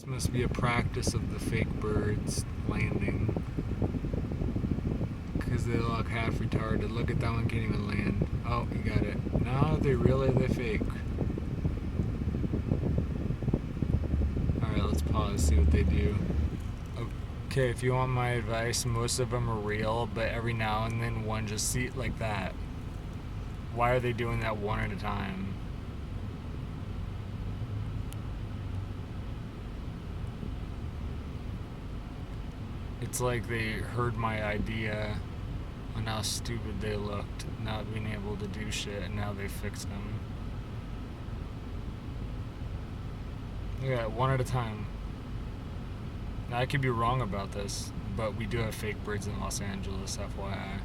This must be a practice of the fake birds landing. Because they look half retarded. Look at that one, can't even land. Oh, you got it. No, they're fake. Alright, let's pause, see what they do. Okay, if you want my advice, most of them are real, but every now and then one just see like that. Why are they doing that one at a time? It's like they heard my idea on how stupid they looked, not being able to do shit, and now they fixed them. Yeah, one at a time. Now, I could be wrong about this, but we do have fake birds in Los Angeles, FYI.